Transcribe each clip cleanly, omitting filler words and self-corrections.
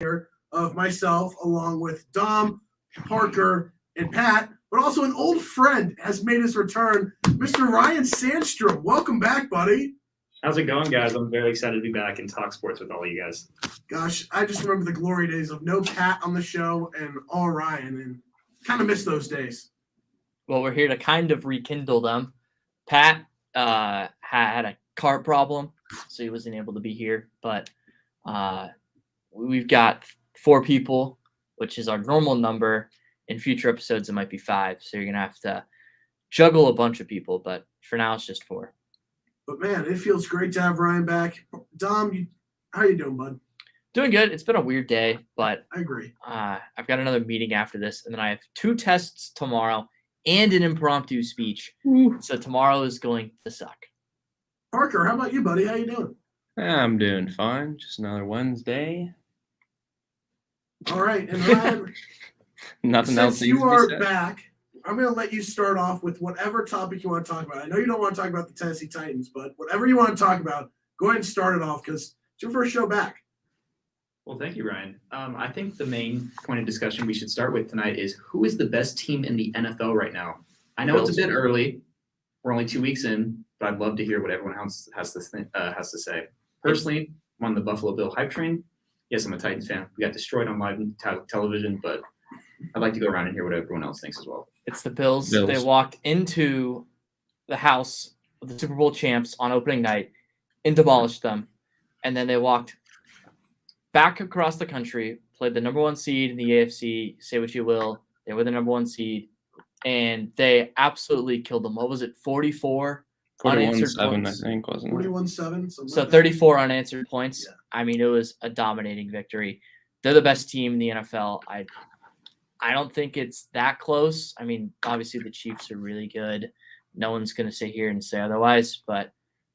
here of myself along with Dom, Parker, and Pat, but also an old friend has made his return, Mr. Ryan Sandstrom. Welcome back, buddy. How's it going, guys? I'm very excited to be back and talk sports with all you guys. Gosh, I just remember the glory days of no Pat on the show and all Ryan, and kind of miss those days. Well, we're here to kind of rekindle them. Pat had a car problem, so he wasn't able to be here. But we've got 4 people, which is our normal number. In future episodes, it might be 5, so you're going to have to juggle a bunch of people. But for now, it's just 4. But, man, it feels great to have Ryan back. Dom, how you doing, bud? Doing good. It's been a weird day, but I agree. I've got another meeting after this, and then I have 2 tests tomorrow and an impromptu speech. Ooh. So tomorrow is going to suck. Parker, how about you, buddy? How you doing? I'm doing fine. Just another Wednesday. All right, and Ryan, Nothing else since needs you to be are said. back, I'm going to let you start off with whatever topic you want to talk about. I know you don't want to talk about the Tennessee Titans, but whatever you want to talk about, go ahead and start it off because it's your first show back. Well, thank you, Ryan. I think the main point of discussion we should start with tonight is who is the best team in the NFL right now? I know it's a bit early. We're only 2 weeks in, but I'd love to hear what everyone else has to say. Personally, I'm on the Buffalo Bill hype train. Yes, I'm a Titans fan. We got destroyed on live television, but I'd like to go around and hear what everyone else thinks as well. It's the Bills. They walked into the house of the Super Bowl champs on opening night and demolished them. And then they walked back across the country, played the number 1 seed in the AFC. Say what you will. They were the number 1 seed. And they absolutely killed them. What was it, 44 unanswered 41-7, points? I think, wasn't it? 41-7. So 34 unanswered points. Yeah. I mean, it was a dominating victory. They're the best team in the NFL. I don't think it's that close. I mean, obviously the Chiefs are really good. No one's going to sit here and say otherwise, but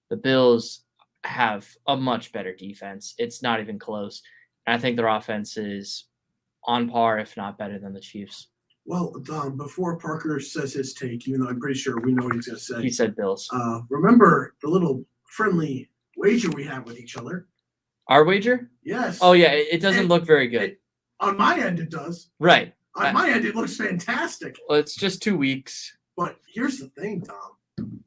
the Bills have a much better defense. It's not even close. And I think their offense is on par, if not better than the Chiefs. Well, Dom, before Parker says his take, even though I'm pretty sure we know what he's going to say. He said Bills. Remember the little friendly wager we have with each other? Our wager? Yes. Oh, yeah. It doesn't look very good. On my end, it does. Right. On my end, it looks fantastic. Well, it's just 2 weeks. But here's the thing, Tom.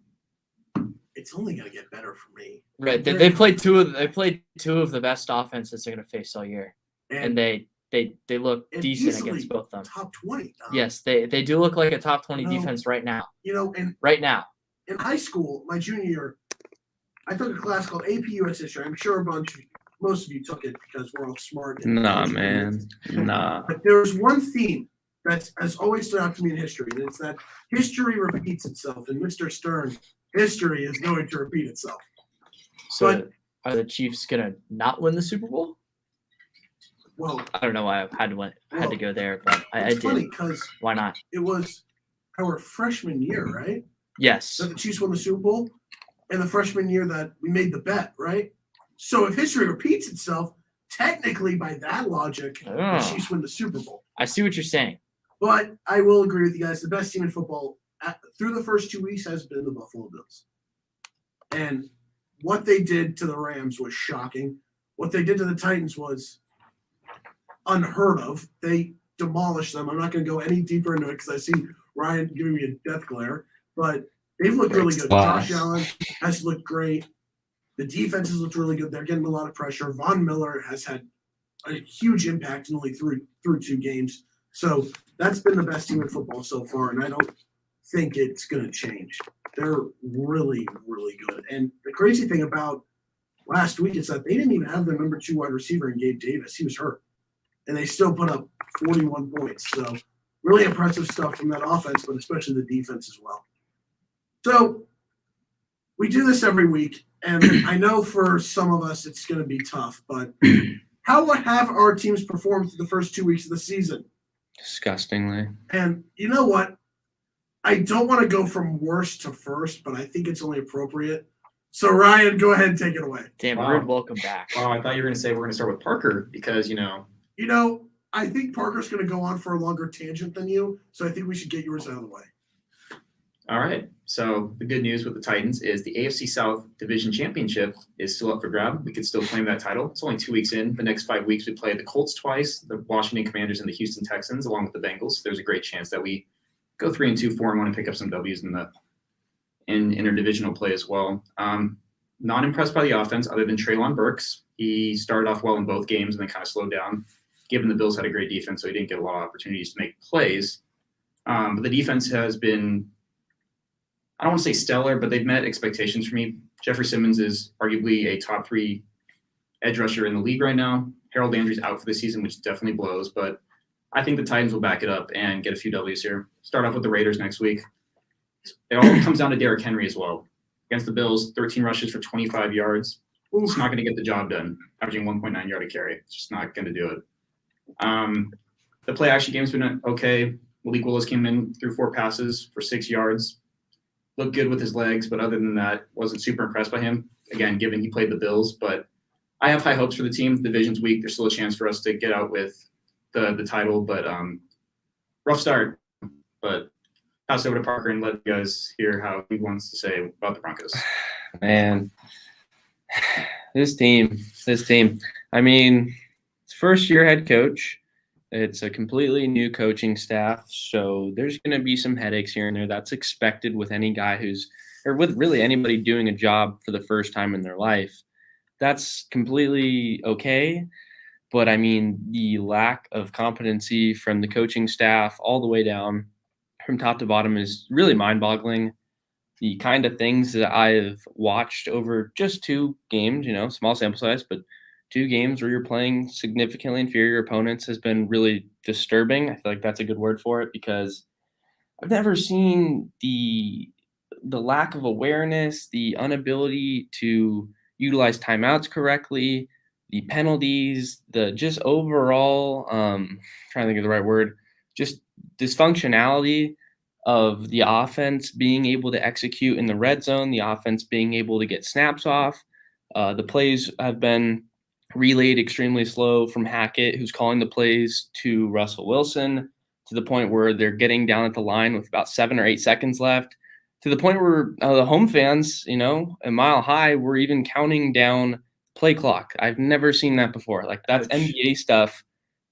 It's only going to get better for me. Right. They played two of the best offenses they're going to face all year. And they look decent against both of them. Top 20. Tom. Yes, they do look like a top 20 defense right now. Right now. In high school, my junior year, I took a class called AP US History. I'm sure most of you took it because we're all smart. Nah, man. Nah. But there's one theme that has always stood out to me in history, and it's that history repeats itself. And Mr. Stern, history is going to repeat itself. So are the Chiefs going to not win the Super Bowl? Well, I don't know why I had to go there, but I did. Funny because why not? It was our freshman year, right? Yes. That the Chiefs won the Super Bowl, and the freshman year that we made the bet, right? So if history repeats itself, technically by that logic, the Chiefs win the Super Bowl. I see what you're saying. But I will agree with you guys. The best team in football through the first 2 weeks has been the Buffalo Bills. And what they did to the Rams was shocking. What they did to the Titans was unheard of. They demolished them. I'm not going to go any deeper into it because I see Ryan giving me a death glare. But they've looked really good. Josh Allen has looked great. The defense has looked really good. They're getting a lot of pressure. Von Miller has had a huge impact in only through 2 games. So that's been the best team in football so far, and I don't think it's going to change. They're really, really good. And the crazy thing about last week is that they didn't even have their number 2 wide receiver in Gabe Davis. He was hurt. And they still put up 41 points. So really impressive stuff from that offense, but especially the defense as well. So we do this every week, and I know for some of us it's going to be tough, but how have our teams performed through the first 2 weeks of the season? Disgustingly. And you know what? I don't want to go from worst to first, but I think it's only appropriate. So, Ryan, go ahead and take it away. Damn, Rude, welcome back. Oh, I thought you were going to say we're going to start with Parker because, I think Parker's going to go on for a longer tangent than you, so I think we should get yours out of the way. All right. So the good news with the Titans is the AFC South Division Championship is still up for grab. We could still claim that title. It's only 2 weeks in. The next 5 weeks, we play the Colts twice, the Washington Commanders, and the Houston Texans, along with the Bengals. There's a great chance that we go 3-2, 4-1, and pick up some W's in interdivisional play as well. Not impressed by the offense other than Treylon Burks. He started off well in both games and then kind of slowed down, given the Bills had a great defense, so he didn't get a lot of opportunities to make plays. But the defense has been, I don't want to say stellar, but they've met expectations for me. Jeffrey Simmons is arguably a top 3 edge rusher in the league right now. Harold Landry's out for the season, which definitely blows, but I think the Titans will back it up and get a few W's here. Start off with the Raiders next week. It all comes down to Derrick Henry as well. Against the Bills, 13 rushes for 25 yards. It's not going to get the job done, averaging 1.9 yard a carry. It's just not going to do it. The play action game's been okay. Malik Willis came in through 4 passes for 6 yards. Looked good with his legs, but other than that, wasn't super impressed by him. Again, given he played the Bills, but I have high hopes for the team. The division's weak. There's still a chance for us to get out with the title, but rough start. But pass over to Parker and let you guys hear how he wants to say about the Broncos. Man, this team. I mean, it's first-year head coach. It's a completely new coaching staff, so there's going to be some headaches here and there. That's expected with any guy or with really anybody doing a job for the first time in their life. That's completely okay. But, I mean, the lack of competency from the coaching staff all the way down from top to bottom is really mind-boggling. The kind of things that I've watched over just 2 games, small sample size, but 2 games where you're playing significantly inferior opponents has been really disturbing. I feel like that's a good word for it because I've never seen the lack of awareness, the inability to utilize timeouts correctly, the penalties, the just overall, trying to think of the right word, just dysfunctionality of the offense being able to execute in the red zone, the offense being able to get snaps off. The plays have been relayed extremely slow from Hackett, who's calling the plays, to Russell Wilson, to the point where they're getting down at the line with about 7 or 8 seconds left, to the point where the home fans, a mile high, were even counting down play clock. I've never seen that before. Like, that's NBA stuff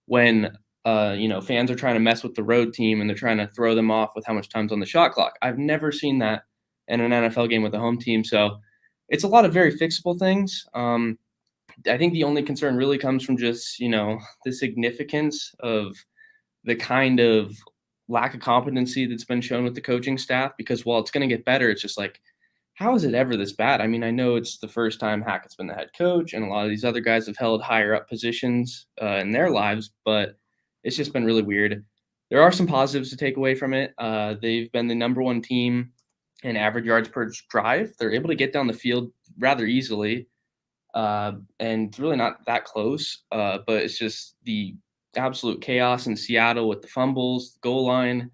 when fans are trying to mess with the road team and they're trying to throw them off with how much time's on the shot clock. I've never seen that in an NFL game with the home team. So it's a lot of very fixable things. I think the only concern really comes from just, the significance of the kind of lack of competency that's been shown with the coaching staff, because while it's going to get better, it's just like, how is it ever this bad? I mean, I know it's the first time Hackett's been the head coach and a lot of these other guys have held higher up positions in their lives, but it's just been really weird. There are some positives to take away from it. They've been the number 1 team in average yards per drive. They're able to get down the field rather easily. And it's really not that close, but it's just the absolute chaos in Seattle with the fumbles, goal line,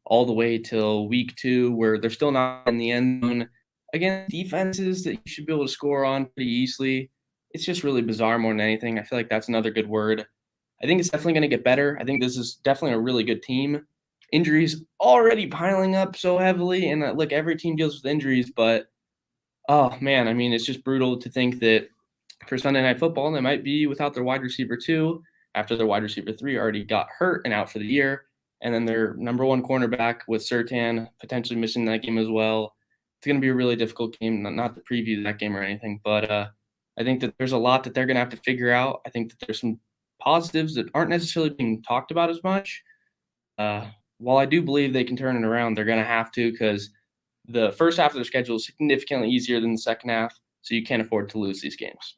all the way till week 2, where they're still not in the end zone. Again, defenses that you should be able to score on pretty easily. It's just really bizarre more than anything. I feel like that's another good word. I think it's definitely going to get better. I think this is definitely a really good team. Injuries already piling up so heavily, and look, every team deals with injuries, but oh man, I mean, it's just brutal to think that for Sunday Night Football, they might be without their wide receiver 2 after their wide receiver 3 already got hurt and out for the year. And then their number 1 cornerback with Surtain potentially missing that game as well. It's going to be a really difficult game, not to preview that game or anything, but I think that there's a lot that they're going to have to figure out. I think that there's some positives that aren't necessarily being talked about as much. While I do believe they can turn it around, they're going to have to, because the first half of their schedule is significantly easier than the second half, so you can't afford to lose these games.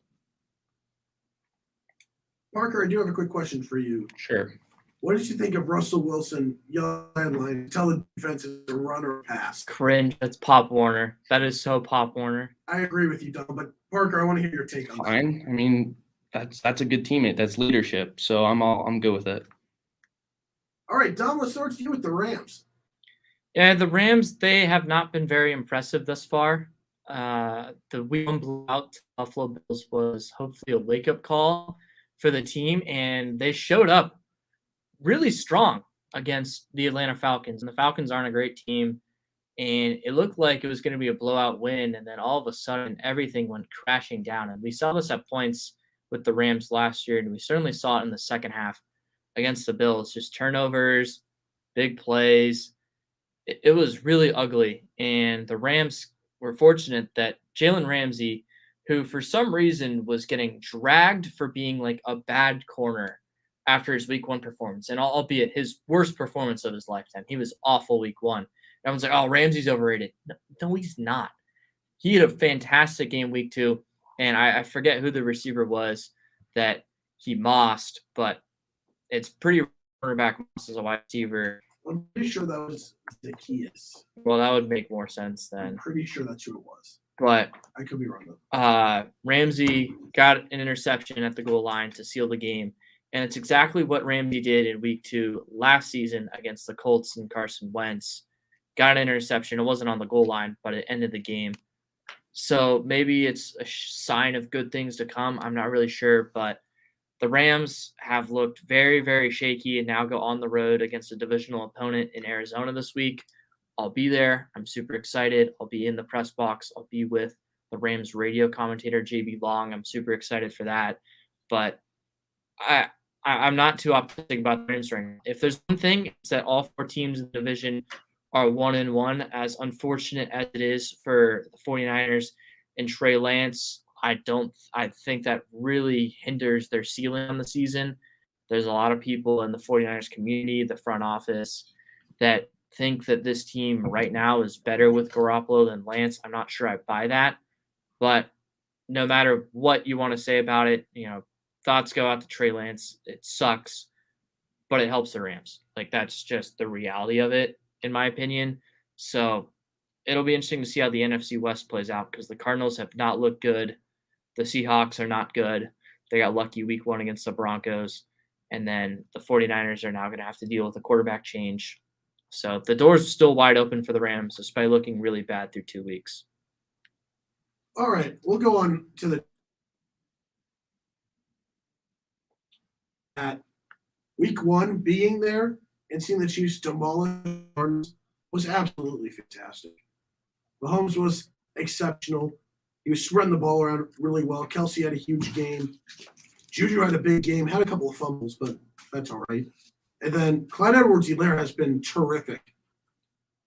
Parker, I do have a quick question for you. Sure. What did you think of Russell Wilson yelling line, tell the defense to run or pass? Cringe. That's Pop Warner. That is so Pop Warner. I agree with you, Don, but Parker, I want to hear your take on that. Fine. I mean, that's a good teammate. That's leadership. So I'm good with it. All right, Don, let's start you with the Rams. Yeah, the Rams, they have not been very impressive thus far. The week 1 blowout to Buffalo Bills was hopefully a wake-up call for the team, and they showed up really strong against the Atlanta Falcons. And the Falcons aren't a great team, and it looked like it was going to be a blowout win, and then all of a sudden everything went crashing down. And we saw this at points with the Rams last year, and we certainly saw it in the second half against the Bills. Just turnovers, big plays. It was really ugly, and the Rams were fortunate that Jalen Ramsey, who for some reason was getting dragged for being like a bad corner after his week 1 performance, and albeit his worst performance of his lifetime. He was awful week 1. Everyone's like, oh, Ramsey's overrated. No, he's not. He had a fantastic game week 2, and I forget who the receiver was that he mossed, but it's pretty cornerback Moss as a wide receiver. I'm pretty sure that was Zacchaeus. Well, that would make more sense I'm then. pretty sure that's who it was. But I could be wrong though. Ramsey got an interception at the goal line to seal the game. And it's exactly what Ramsey did in week 2 last season against the Colts and Carson Wentz. Got an interception. It wasn't on the goal line, but it ended the game. So maybe it's a sign of good things to come. I'm not really sure, but the Rams have looked very, very shaky and now go on the road against a divisional opponent in Arizona this week. I'll be there. I'm super excited. I'll be in the press box. I'll be with the Rams radio commentator, JB Long. I'm super excited for that. But I'm not too optimistic about the Rams right now. If there's one thing, it's that all 4 teams in the division are 1-1, as unfortunate as it is for the 49ers and Trey Lance. I think that really hinders their ceiling on the season. There's a lot of people in the 49ers community, the front office, that think that this team right now is better with Garoppolo than Lance. I'm not sure I buy that, but no matter what you want to say about it, thoughts go out to Trey Lance. It sucks, but it helps the Rams. Like, that's just the reality of it, in my opinion. So it'll be interesting to see how the NFC West plays out, because the Cardinals have not looked good. The Seahawks are not good. They got lucky week 1 against the Broncos. And then the 49ers are now going to have to deal with a quarterback change. So the door's still wide open for the Rams, despite looking really bad through 2 weeks. All right, we'll go on to the at week 1 being there and seeing the Chiefs demolish the Cardinals was absolutely fantastic. Mahomes was exceptional. He was spreading the ball around really well. Kelsey had a huge game. Juju had a big game, had a couple of fumbles, but that's all right. And then Clyde Edwards-Helaire has been terrific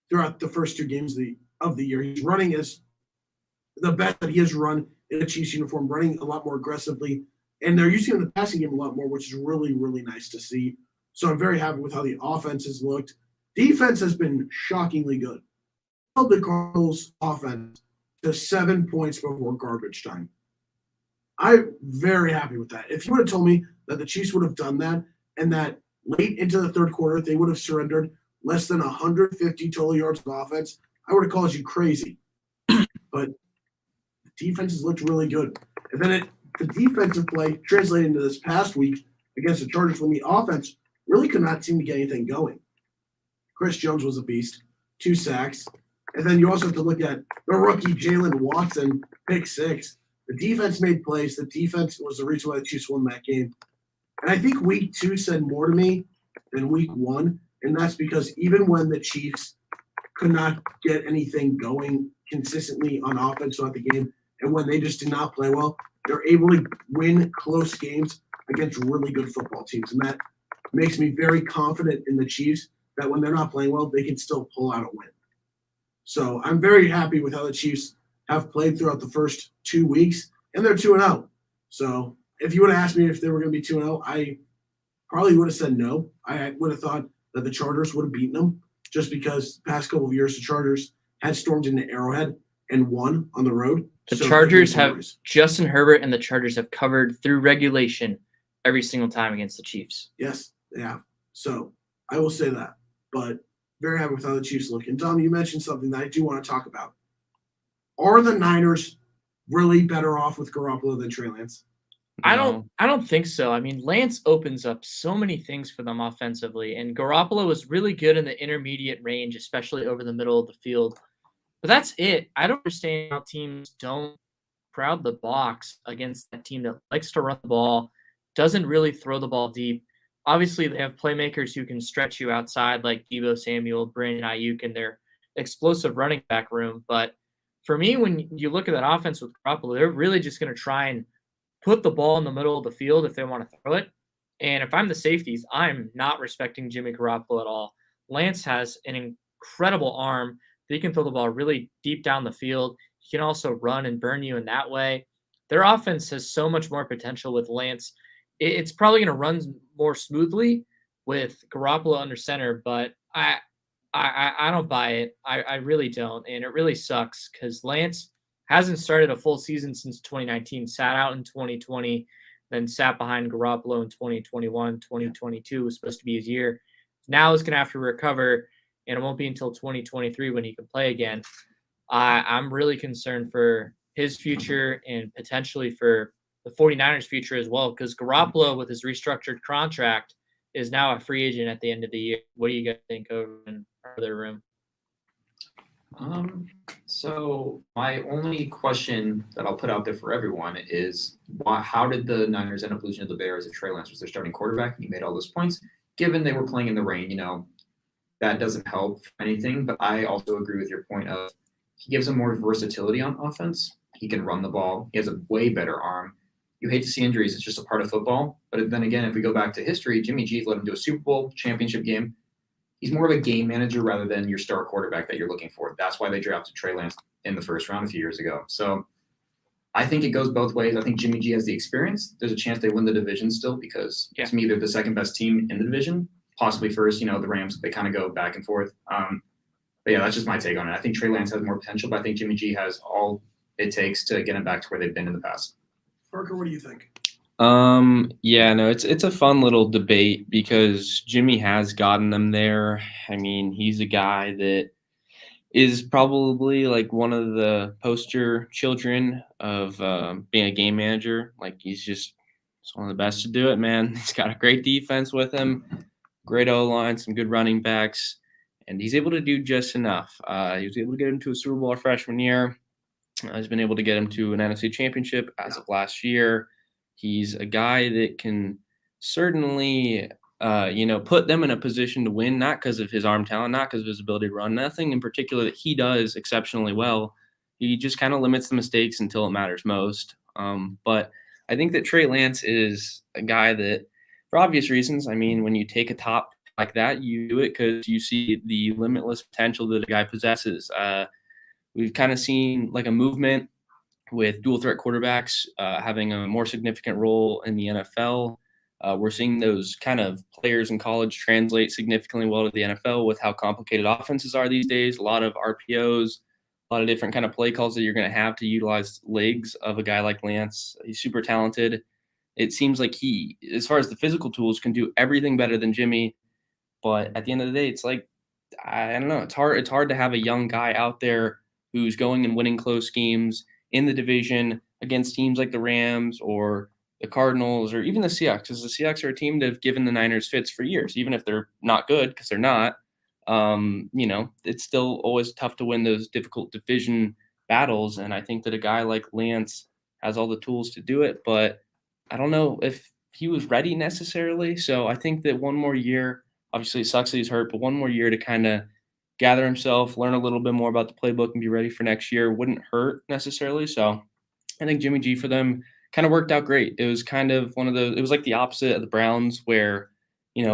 throughout the first 2 games of the year. He's running as the best that he has run in a Chiefs uniform, running a lot more aggressively. And they're using him in the passing game a lot more, which is really, really nice to see. So I'm very happy with how the offense has looked. Defense has been shockingly good. Held the Cardinals' offense to 7 points before garbage time. I'm very happy with that. If you would have told me that the Chiefs would have done that and that late into the third quarter they would have surrendered less than 150 total yards of offense, I would have called you crazy. But the defense has looked really good. And then the defensive play translated into this past week against the Chargers when the offense really could not seem to get anything going. Chris Jones was a beast, 2 sacks. And then you also have to look at the rookie Jalen Watson, pick 6. The defense made plays. The defense was the reason why the Chiefs won that game. And I think week 2 said more to me than week 1. And that's because even when the Chiefs could not get anything going consistently on offense throughout the game, and when they just did not play well, they're able to win close games against really good football teams. And that makes me very confident in the Chiefs that when they're not playing well, they can still pull out a win. So I'm very happy with how the Chiefs have played throughout the first 2 weeks, and they're 2-0. So if you would have asked me if they were going to be 2-0, I probably would have said no. I would have thought that the Chargers would have beaten them, just because the past couple of years the Chargers had stormed into Arrowhead and won on the road. The So Chargers they beat the have Warriors. Justin Herbert and the Chargers have covered through regulation every single time against the Chiefs. Yes, they have. So I will say that. But very happy with how the Chiefs look. And Dom, you mentioned something that I do want to talk about. Are the Niners really better off with Garoppolo than Trey Lance? I don't think so. I mean, Lance opens up so many things for them offensively, and Garoppolo was really good in the intermediate range, especially over the middle of the field. But that's it. I don't understand how teams don't crowd the box against that team that likes to run the ball, doesn't really throw the ball deep. Obviously, they have playmakers who can stretch you outside, like Deebo Samuel, Brandon Ayuk, and they're explosive running back room. But for me, when you look at that offense with Garoppolo, they're really just going to try and put the ball in the middle of the field if they want to throw it. And if I'm the safeties, I'm not respecting Jimmy Garoppolo at all. Lance has an incredible arm. He can throw the ball really deep down the field. He can also run and burn you in that way. Their offense has so much more potential with Lance. It's probably going to run more smoothly with Garoppolo under center, but I don't buy it. I really don't, and it really sucks because Lance hasn't started a full season since 2019. Sat out in 2020, then sat behind Garoppolo in 2021. 2022 was supposed to be his year. Now he's going to have to recover, and it won't be until 2023 when he can play again. I'm really concerned for his future and potentially for the 49ers' future as well, because Garoppolo, with his restructured contract, is now a free agent at the end of the year. What do you guys think over in the room? So my only question that I'll put out there for everyone is how did the Niners end up losing to the Bears if Trey Lance was their starting quarterback and he made all those points? Given they were playing in the rain, that doesn't help anything. But I also agree with your point of he gives them more versatility on offense. He can run the ball. He has a way better arm. You hate to see injuries. It's just a part of football. But then again, if we go back to history, Jimmy G led him to a Super Bowl championship game. He's more of a game manager rather than your star quarterback that you're looking for. That's why they drafted Trey Lance in the first round a few years ago. So I think it goes both ways. I think Jimmy G has the experience. There's a chance they win the division still because to me, they're the second best team in the division, possibly first. The Rams, they kind of go back and forth. But yeah, that's just my take on it. I think Trey Lance has more potential, but I think Jimmy G has all it takes to get him back to where they've been in the past. Parker, what do you think? It's a fun little debate because Jimmy has gotten them there. I mean, he's a guy that is probably like one of the poster children of being a game manager. Like he's one of the best to do it, man. He's got a great defense with him, great O-line, some good running backs, and he's able to do just enough. He was able to get him to a Super Bowl freshman year. He's been able to get him to an NFC championship as of last year. He's a guy that can certainly, put them in a position to win, not because of his arm talent, not because of his ability to run, nothing in particular that he does exceptionally well. He just kind of limits the mistakes until it matters most. But I think that Trey Lance is a guy that, for obvious reasons, I mean, when you take a top like that, you do it because you see the limitless potential that a guy possesses. We've kind of seen like a movement with dual threat quarterbacks having a more significant role in the NFL. We're seeing those kind of players in college translate significantly well to the NFL with how complicated offenses are these days. A lot of RPOs, a lot of different kind of play calls that you're going to have to utilize legs of a guy like Lance. He's super talented. It seems like he, as far as the physical tools, can do everything better than Jimmy. But at the end of the day, it's like, I don't know. It's hard to have a young guy out there who's going and winning close games in the division against teams like the Rams or the Cardinals or even the Seahawks, because the Seahawks are a team that have given the Niners fits for years, even if they're not good, because they're not. It's still always tough to win those difficult division battles, and I think that a guy like Lance has all the tools to do it, but I don't know if he was ready necessarily. So I think that one more year, obviously it sucks that he's hurt, but one more year to kind of gather himself, learn a little bit more about the playbook and be ready for next year wouldn't hurt necessarily. So I think Jimmy G for them kind of worked out great. It was kind of it was like the opposite of the Browns where,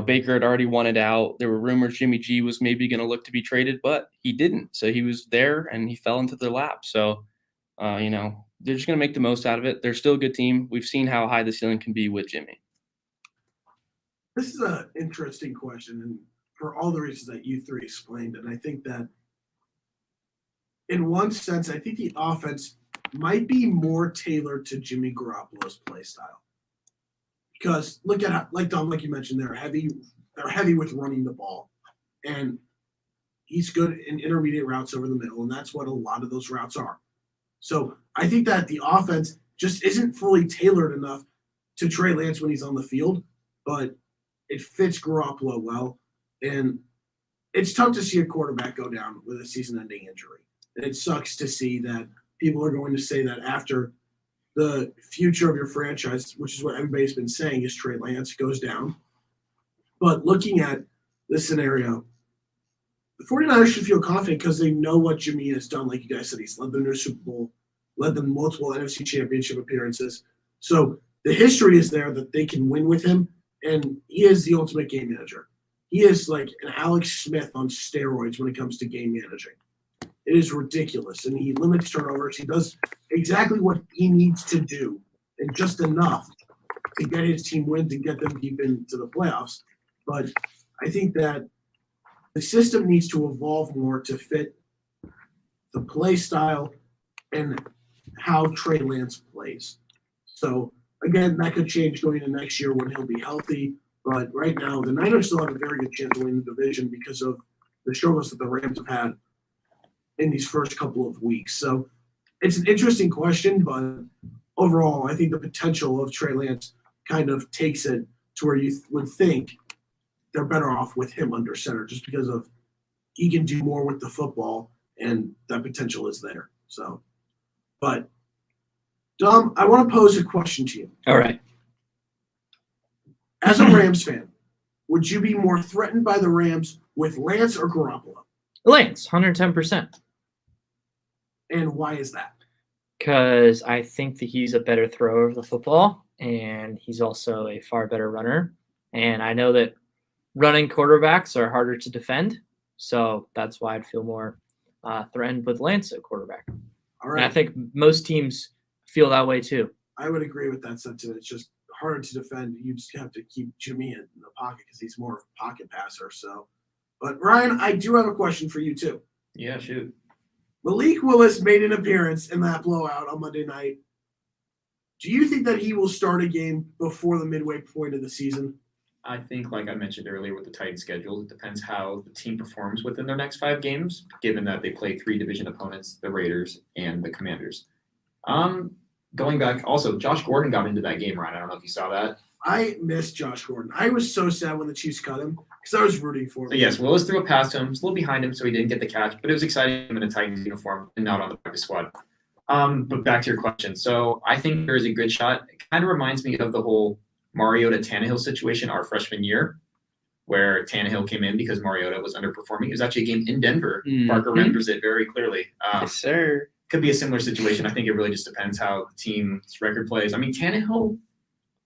Baker had already won it out. There were rumors Jimmy G was maybe going to look to be traded, but he didn't. So he was there and he fell into their lap. So, they're just going to make the most out of it. They're still a good team. We've seen how high the ceiling can be with Jimmy. This is an interesting question, and for all the reasons that you three explained. And I think that in one sense, I think the offense might be more tailored to Jimmy Garoppolo's play style. Because look at how, like Dom, like you mentioned, they're heavy with running the ball. And he's good in intermediate routes over the middle, and that's what a lot of those routes are. So I think that the offense just isn't fully tailored enough to Trey Lance when he's on the field, but it fits Garoppolo well. And it's tough to see a quarterback go down with a season-ending injury. And it sucks to see that people are going to say that after the future of your franchise, which is what everybody's been saying, is Trey Lance, goes down. But looking at this scenario, the 49ers should feel confident because they know what Jimmy has done. Like you guys said, he's led them to a Super Bowl, led them multiple NFC Championship appearances. So the history is there that they can win with him, and he is the ultimate game manager. He is like an Alex Smith on steroids when it comes to game managing. It is ridiculous, and he limits turnovers. He does exactly what he needs to do, and just enough to get his team wins and get them deep into the playoffs. But I think that the system needs to evolve more to fit the play style and how Trey Lance plays. So, again, that could change going into next year when he'll be healthy. But right now, the Niners still have a very good chance of winning the division because of the struggles that the Rams have had in these first couple of weeks. So it's an interesting question, but overall, I think the potential of Trey Lance kind of takes it to where you would think they're better off with him under center just because of he can do more with the football and that potential is there. So, but Dom, I want to pose a question to you. All right. As a Rams fan, would you be more threatened by the Rams with Lance or Garoppolo? Lance, 110%. And why is that? Because I think that he's a better thrower of the football, and he's also a far better runner. And I know that running quarterbacks are harder to defend, so that's why I'd feel more threatened with Lance at quarterback. All And I right. think most teams feel that way too. I would agree with that sentiment. It's just harder to defend. You just have to keep Jimmy in the pocket because he's more of a pocket passer. So, but Ryan, I do have a question for you too. Yeah, shoot. Malik Willis made an appearance in that blowout on Monday night. Do you think that he will start a game before the midway point of the season? I think, like I mentioned earlier with the tight schedule, it depends how the team performs within their next 5 games, given that they play 3 division opponents, the Raiders and the Commanders. Going back, also, Josh Gordon got into that game, Ryan. I don't know if you saw that. I miss Josh Gordon. I was so sad when the Chiefs cut him because I was rooting for him. So yes, Willis threw a pass to him. He's a little behind him, so he didn't get the catch, but it was exciting him in a Titans uniform and not on the practice squad. But back to your question. So I think there is a good shot. It kind of reminds me of the whole Mariota Tannehill situation our freshman year, where Tannehill came in because Mariota was underperforming. It was actually a game in Denver. Mhm. Parker remembers it very clearly. Yes, sir. Could be a similar situation. I think it really just depends how the team's record plays. I mean, Tannehill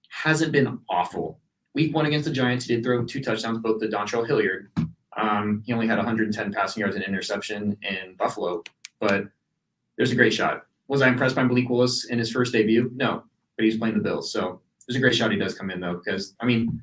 hasn't been awful. Week 1 against the Giants, he did throw 2 touchdowns, both to Dontrell Hilliard. He only had 110 passing yards and interception in Buffalo, but there's a great shot. Was I impressed by Malik Willis in his first debut? No, but he's playing the Bills, so there's a great shot he does come in though, because I mean,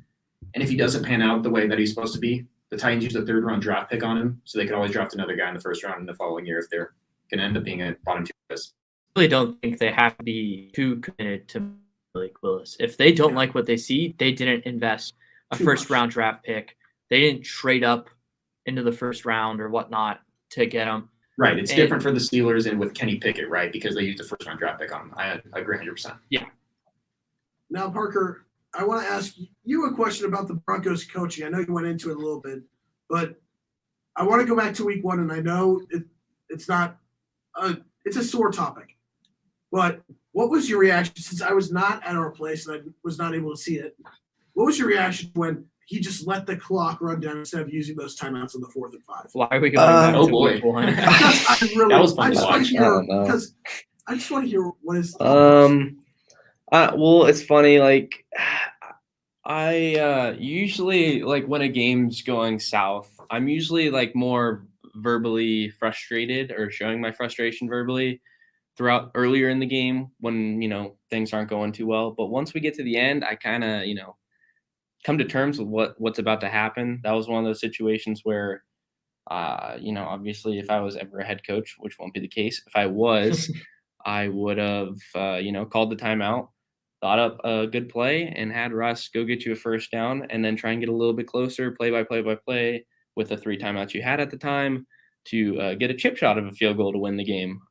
and if he doesn't pan out the way that he's supposed to be, the Titans use a 3rd-round draft pick on him, so they could always draft another guy in the 1st round in the following year if they're going to end up being a bottom 2 list. I really don't think they have to be too committed to Malik Willis. If they don't like what they see, they didn't invest a Too first-round draft pick. They didn't trade up into the 1st round or whatnot to get him. Right, it's And- different for the Steelers and with Kenny Pickett, right? Because they used a 1st-round draft pick on him. I agree 100%. Now, Parker, I want to ask you a question about the Broncos coaching. I know you went into it a little bit, but I want to go back to week 1, and I know it's not it's a sore topic. But what was your reaction, since I was not at our place and I was not able to see it, what was your reaction when he just let the clock run down instead of using those timeouts on the 4th and 5? Why are we going back oh to boy. week 1? Because I really, That was fun I to just want watch. to I hear don't know. because I just want to hear what his thought was. Well, it's funny. Like, I usually, like, when a game's going south, I'm usually like more verbally frustrated or showing my frustration verbally throughout earlier in the game when things aren't going too well. But once we get to the end, I kind of come to terms with what's about to happen. That was one of those situations where, obviously, if I was ever a head coach, which won't be the case, if I was, I would have called the timeout, thought up a good play, and had Russ go get you a 1st down, and then try and get a little bit closer, play by play with the 3 timeouts you had at the time to get a chip shot of a field goal to win the game.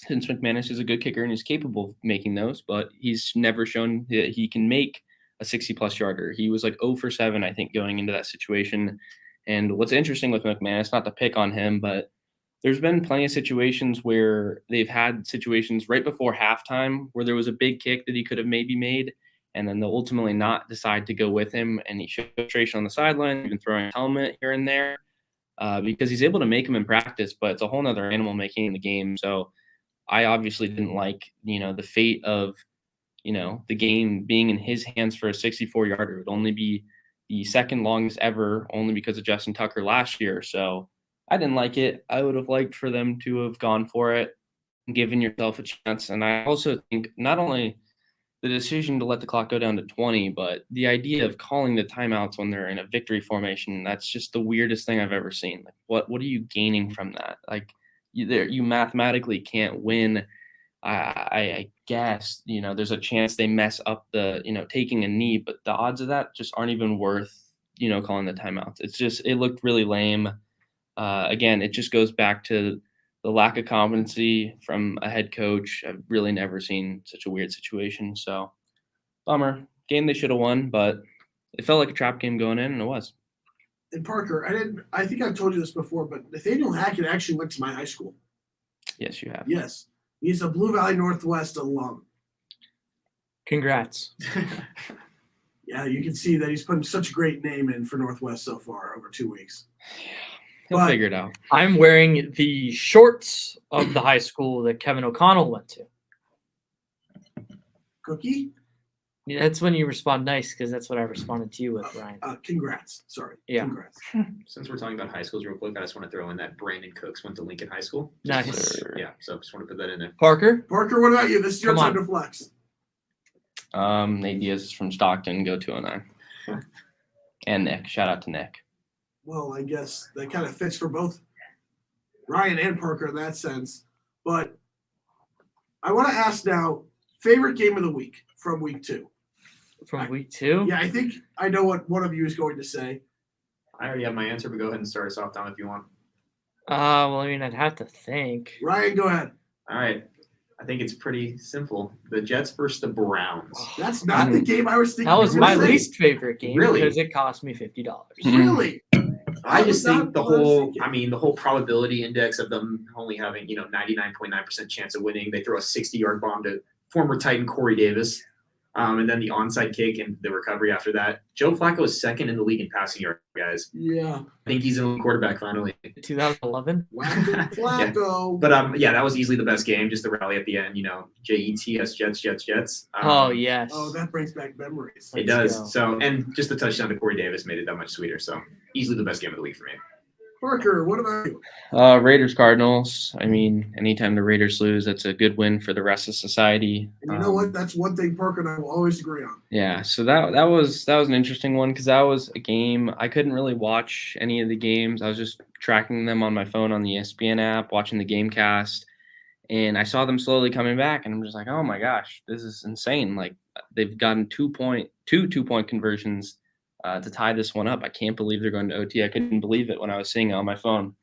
Since McManus is a good kicker and is capable of making those, but he's never shown that he can make a 60-plus yarder. He was like 0 for 7, I think, going into that situation. And what's interesting with McManus, not to pick on him, but there's been plenty of situations where they've had situations right before halftime where there was a big kick that he could have maybe made, and then they'll ultimately not decide to go with him, and he showed frustration on the sideline, even throwing a helmet here and there. because he's able to make them in practice, but it's a whole nother animal making in the game. So I obviously didn't like, the fate of, the game being in his hands for a 64-yarder. It would only be the second longest ever, only because of Justin Tucker last year. So I didn't like it. I would have liked for them to have gone for it and given yourself a chance. And I also think not only the decision to let the clock go down to 20, but the idea of calling the timeouts when they're in a victory formation, that's just the weirdest thing I've ever seen. Like, what are you gaining from that? Like, you mathematically can't win. I guess, there's a chance they mess up the, taking a knee, but the odds of that just aren't even worth, calling the timeouts. It looked really lame. Again, it just goes back to the lack of competency from a head coach. I've really never seen such a weird situation. So, bummer. Game they should have won, but it felt like a trap game going in, and it was. And Parker, I think I've told you this before, but Nathaniel Hackett actually went to my high school. Yes, you have. Yes. He's a Blue Valley Northwest alum. Congrats. Yeah, you can see that he's putting such a great name in for Northwest so far over 2 weeks. He'll figure it out. I'm wearing the shorts of the high school that Kevin O'Connell went to. Cookie? Yeah, that's when you respond nice, because that's what I responded to you with, Ryan. Congrats. Sorry. Yeah. Congrats. Since we're talking about high schools real quick, I just want to throw in that Brandon Cooks went to Lincoln High School. Nice. Yeah, so just want to put that in there. Parker? Parker, what about you? This is your Come time on. to flex. Nate Diaz is from Stockton, go 209. And Nick. Shout out to Nick. Well, I guess that kind of fits for both Ryan and Parker in that sense. But I want to ask now, favorite game of the week from week 2? From week 2? Yeah, I think I know what one of you is going to say. I already have my answer, but go ahead and start us off, Tom, if you want. Well, I mean, I'd have to think. Ryan, go ahead. All right. I think it's pretty simple. The Jets versus the Browns. That's not the game I was thinking. That was you were my saying. least favorite game Really? because it cost me $50. Really? I That was just not think the what I was whole, thinking. the whole probability index of them only having, 99.9% chance of winning. They throw a 60-yard bomb to former Titan Corey Davis. And then the onside kick and the recovery after that. Joe Flacco is second in the league in passing yards, guys. Yeah. I think he's a quarterback finally. 2011? Wacko Flacco. But that was easily the best game. Just the rally at the end, JETS, Jets. Oh, yes. Oh, that brings back memories. It Let's does. go. So, and just the touchdown to Corey Davis made it that much sweeter. So, easily the best game of the week for me. Parker, what about you? Raiders Cardinals. I mean, anytime the Raiders lose, that's a good win for the rest of society. And you know what? That's one thing Parker and I will always agree on. Yeah, so that was an interesting one because that was a game I couldn't really watch any of the games. I was just tracking them on my phone on the ESPN app, watching the GameCast, and I saw them slowly coming back, and I'm just like, oh my gosh, this is insane! Like they've gotten two two-point conversions to tie this one up. I can't believe they're going to OT. I couldn't believe it when I was seeing it on my phone.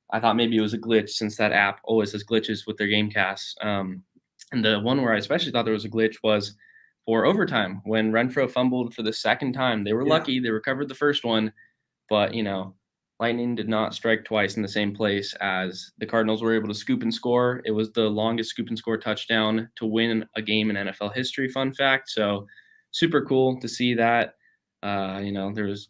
I thought maybe it was a glitch since that app always has glitches with their GameCasts. And the one where I especially thought there was a glitch was for overtime when Renfro fumbled for the second time. They were lucky. They recovered the first one, but, Lightning did not strike twice in the same place as the Cardinals were able to scoop and score. It was the longest scoop and score touchdown to win a game in NFL history, fun fact. So super cool to see that. There was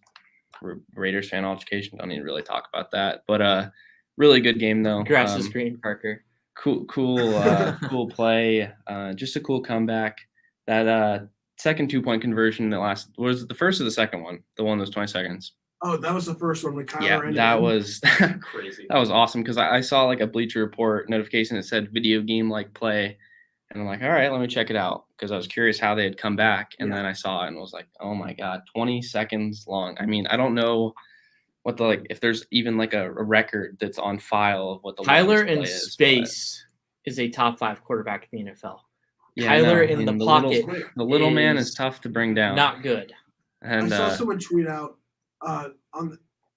Raiders fan altercation. Don't need to really talk about that, but really good game though. Grass is green, Parker. Cool play. Just a cool comeback. That second 2-point conversion that was it the first or the second one? The one that was 20 seconds. Oh, that was the first one with Kyler. Yeah, that was Crazy. That was awesome because I saw like a Bleacher Report notification that said video game like play. And I'm like, all right, let me check it out because I was curious how they had come back. And then I saw it and was like, oh, my God, 20 seconds long. I mean, I don't know what if there's even like a record that's on file of what the Tyler longest play in is, space is a top 5 quarterback in the NFL. but- Tyler no, in I mean, the pocket. The little man is is tough to bring down. Not good. And I saw someone tweet out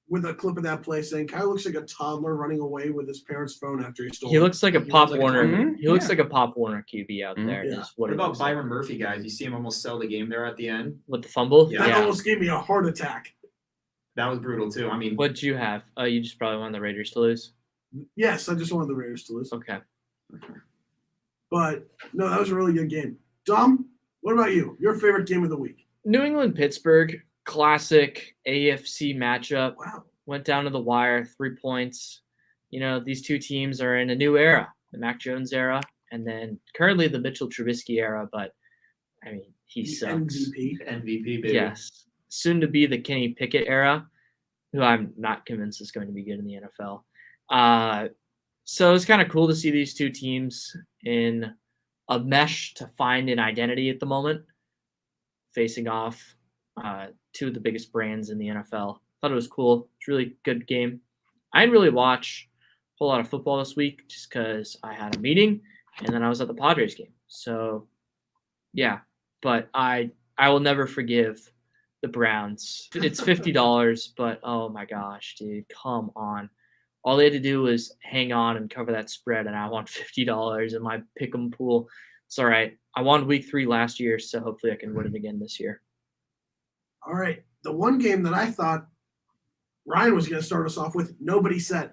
with a clip of that play saying Kyle looks like a toddler running away with his parents' phone after he stole He it. looks like a He Pop looks like a Warner. toddler. He looks Yeah. like a Pop Warner QB out Mhm. there. Yeah. Is What he about looks like. Byron Murphy, guys? You see him almost sell the game there at the end? With the fumble? Yeah. That Yeah. almost gave me a heart attack. That was brutal, too. I mean, What'd you have? You just probably wanted the Raiders to lose? Yes, I just wanted the Raiders to lose. Okay. But, no, that was a really good game. Dom, what about you? Your favorite game of the week? New England Pittsburgh classic AFC matchup. Wow. went down to the wire, 3 points. These two teams are in a new era, the Mac Jones era, and then currently the Mitchell Trubisky era. But I mean, he The sucks. MVP, baby. Yes, soon to be the Kenny Pickett era, who I'm not convinced is going to be good in the NFL. So it's kind of cool to see these two teams in a mesh to find an identity at the moment, facing off two of the biggest brands in the NFL. Thought it was cool. It's a really good game. I didn't really watch a whole lot of football this week just because I had a meeting and then I was at the Padres game. So, yeah, but I will never forgive the Browns. It's $50, but oh my gosh, dude, come on. All they had to do was hang on and cover that spread, and I won $50 in my pick'em pool. It's all right. I won week 3 last year, so hopefully I can win it again this year. All right. The one game that I thought Ryan was going to start us off with, nobody said.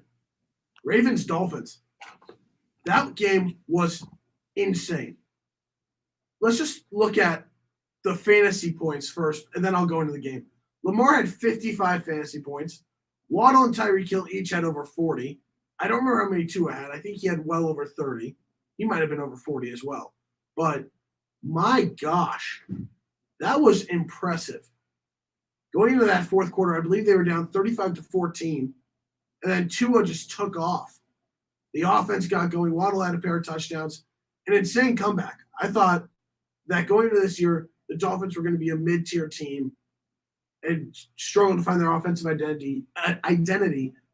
Ravens-Dolphins. That game was insane. Let's just look at the fantasy points first, and then I'll go into the game. Lamar had 55 fantasy points. Waddle and Tyreek Hill each had over 40. I don't remember how many Tua had. I think he had well over 30. He might have been over 40 as well. But my gosh, that was impressive. Going into that fourth quarter, I believe they were down 35-14, and then Tua just took off. The offense got going. Waddle had a pair of touchdowns. An insane comeback. I thought that going into this year, the Dolphins were going to be a mid-tier team and struggled to find their offensive identity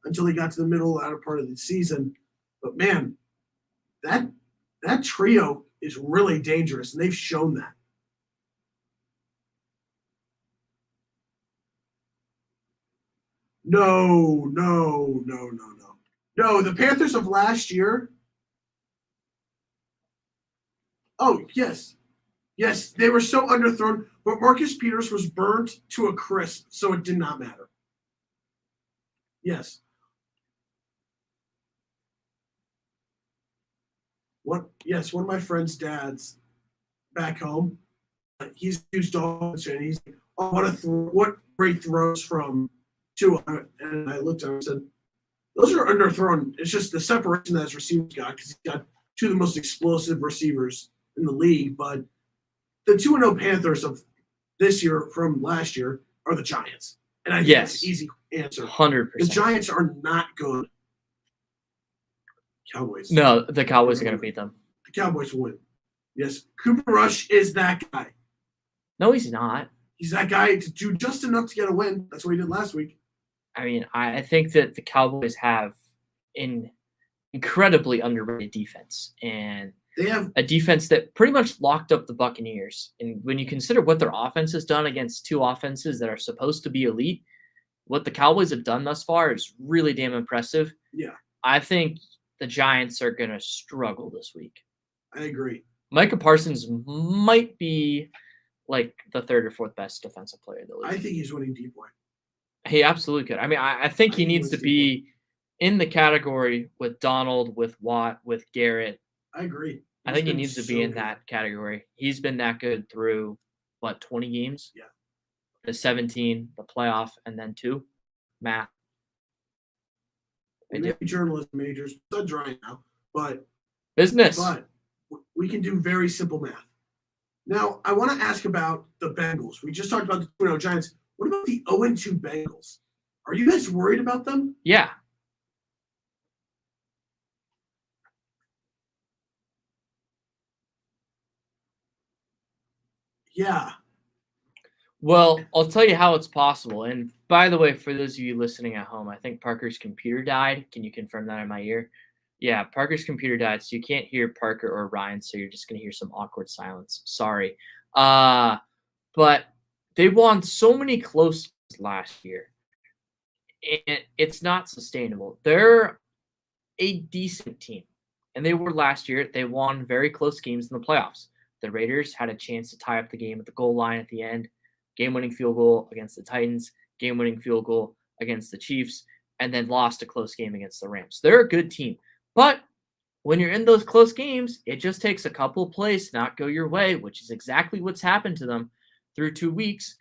until they got to the middle latter part of the season. But man, that trio is really dangerous, and they've shown that. No, the Panthers of last year. Oh, yes. Yes, they were so underthrown, but Marcus Peters was burnt to a crisp, so it did not matter. Yes. One of my friend's dads back home, he's a huge Dolphins fan. He's like, oh, what great throws from Tua. And I looked at him and said, those are underthrown. It's just the separation that his receivers got because he's got two of the most explosive receivers in the league. But the 2-0 Panthers of this year from last year are the Giants. And I think that's an easy answer. 100%. The Giants are not good. Cowboys. No, the Cowboys are going to beat them. The Cowboys will win. Yes, Cooper Rush is that guy. No, he's not. He's that guy to do just enough to get a win. That's what he did last week. I mean, I think that the Cowboys have an incredibly underrated defense, and they have a defense that pretty much locked up the Buccaneers. And when you consider what their offense has done against two offenses that are supposed to be elite, what the Cowboys have done thus far is really damn impressive. Yeah. I think the Giants are going to struggle this week. I agree. Micah Parsons might be like the third or fourth best defensive player in the league. I think he's winning D-Boy. He absolutely could. I mean, I think he needs to be in the category with Donald, with Watt, with Garrett. I agree. I think he needs to be in that category. He's been that good through, 20 games? Yeah. The 17, the playoff, and then 2. Math. Maybe journalism majors. It's not dry now, but business. But we can do very simple math. Now, I want to ask about the Bengals. We just talked about the 2-0 Giants. What about the 0-2 Bengals? Are you guys worried about them? Yeah. Yeah. Well, I'll tell you how it's possible. And by the way, for those of you listening at home, I think Parker's computer died. Can you confirm that in my ear? Yeah, Parker's computer died, so you can't hear Parker or Ryan, so you're just going to hear some awkward silence. Sorry. But they won so many close last year, and it's not sustainable. They're a decent team, and they were last year. They won very close games in the playoffs. The Raiders had a chance to tie up the game at the goal line at the end. Game-winning field goal against the Titans, game-winning field goal against the Chiefs, and then lost a close game against the Rams. They're a good team. But when you're in those close games, it just takes a couple of plays to not go your way, which is exactly what's happened to them through 2 weeks.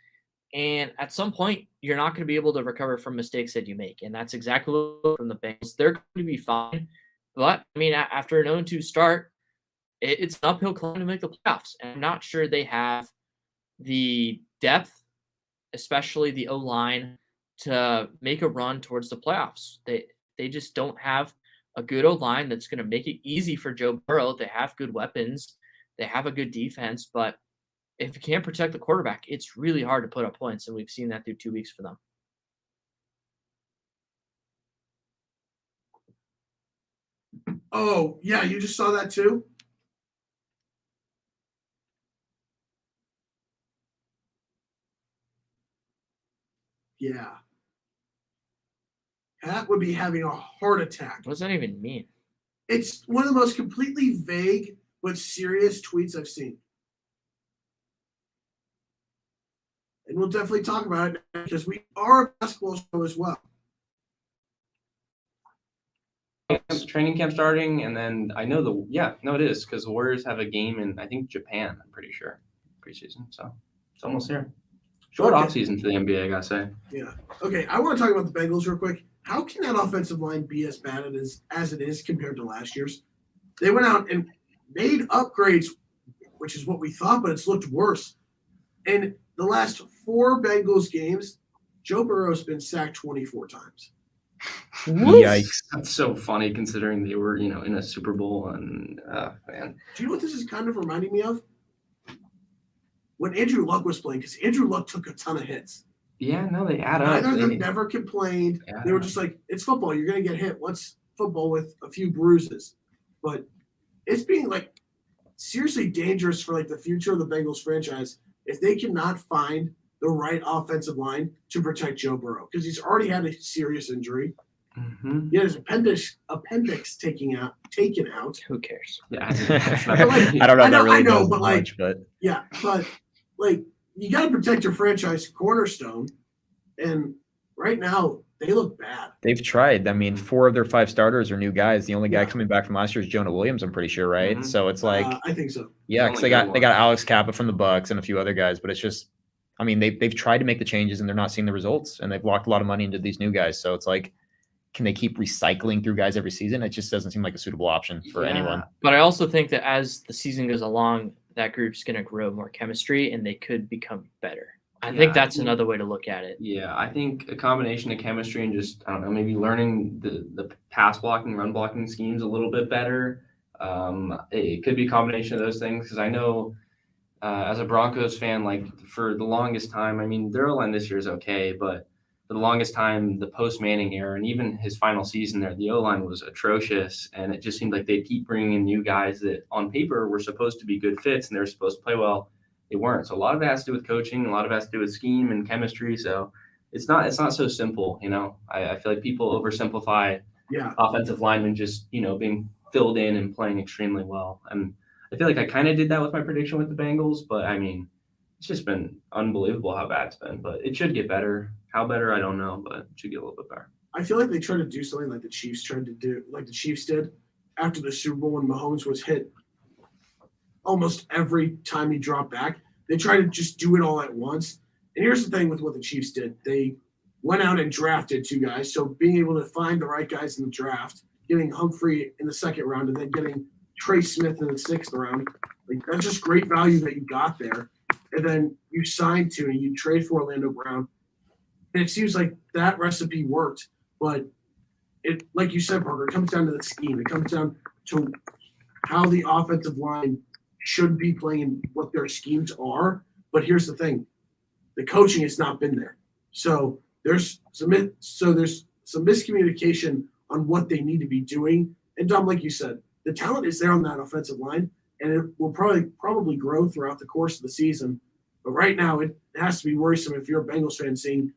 And at some point, you're not going to be able to recover from mistakes that you make. And that's exactly what from the Bengals. They're going to be fine. But, I mean, after an 0-2 start, it's an uphill climb to make the playoffs. And I'm not sure they have the depth, especially the O-line, to make a run towards the playoffs. They just don't have a good O-line that's going to make it easy for Joe Burrow. They have good weapons. They have a good defense. But if you can't protect the quarterback, it's really hard to put up points. And we've seen that through 2 weeks for them. Oh, yeah, you just saw that too? Yeah. Pat would be having a heart attack. What does that even mean? It's one of the most completely vague but serious tweets I've seen. And we'll definitely talk about it because we are a basketball show as well. Training camp starting, and then I know it is because the Warriors have a game in I think Japan. I'm pretty sure preseason, so it's almost here. Short off season for the NBA, I gotta say. Yeah. Okay, I want to talk about the Bengals real quick. How can that offensive line be as bad as it is compared to last year's? They went out and made upgrades, which is what we thought, but it's looked worse. In the last 4 Bengals games, Joe Burrow's been sacked 24 times. Yikes. That's so funny considering they were, in a Super Bowl and man. Do you know what this is kind of reminding me of? When Andrew Luck was playing, because Andrew Luck took a ton of hits. Yeah, no, they add up. Neither of them never complained. Yeah. They were just like, it's football. You're going to get hit. What's football with a few bruises? But it's being like seriously dangerous for like the future of the Bengals franchise if they cannot find the right offensive line to protect Joe Burrow because he's already had a serious injury. Mm-hmm. He had his appendix taken out. Who cares? Yeah, I don't know if that really knows but much, but yeah, but like you got to protect your franchise cornerstone, and right now they look bad. they've tried. I mean, 4 of their 5 starters are new guys. The only guy Yeah. coming back from last year is Jonah Williams, I'm pretty sure, right? Mhm. So it's like, I think so. yeah, The because only good they got one. Alex Kappa from the Bucks and a few other guys, but it's just, I mean, they've tried to make the changes and they're not seeing the results, and they've locked a lot of money into these new guys. So it's like, can they keep recycling through guys every season? It just doesn't seem like a suitable option for Yeah. anyone. But I also think that as the season goes along, that group's going to grow more chemistry and they could become better. I think Yeah, I that's think- another way to look at it. Yeah, I think a combination of chemistry and just, I don't know, maybe learning the pass blocking, run blocking schemes a little bit better. It could be a combination of those things because I know as a Broncos fan, like for the longest time, I mean, their O-line this year is okay, but for the longest time, the post-Manning era and even his final season there, the O-line was atrocious, and it just seemed like they'd keep bringing in new guys that on paper were supposed to be good fits and they're supposed to play well. They weren't. So a lot of it has to do with coaching, a lot of it has to do with scheme and chemistry. So it's not so simple, I feel like people oversimplify Yeah. offensive linemen just, being filled in and playing extremely well. And I feel like I kind of did that with my prediction with the Bengals, but I mean, it's just been unbelievable how bad it's been. But it should get better. How better, I don't know, but it should get a little bit better. I feel like they tried to do something like the Chiefs tried to do, like the Chiefs did after the Super Bowl when Mahomes was hit almost every time he dropped back. They tried to just do it all at once. And here's the thing with what the Chiefs did. They went out and drafted 2 guys. So being able to find the right guys in the draft, getting Humphrey in the 2nd round and then getting Trey Smith in the 6th round, like that's just great value that you got there. And then you signed to and you trade for Orlando Brown. And it seems like that recipe worked. But it, like you said, Parker, it comes down to the scheme. It comes down to how the offensive line should be playing and what their schemes are. But here's the thing: the coaching has not been there. So there's some miscommunication on what they need to be doing. And Dom, like you said, the talent is there on that offensive line, and it will probably grow throughout the course of the season. But right now, it has to be worrisome if you're a Bengals fan seeing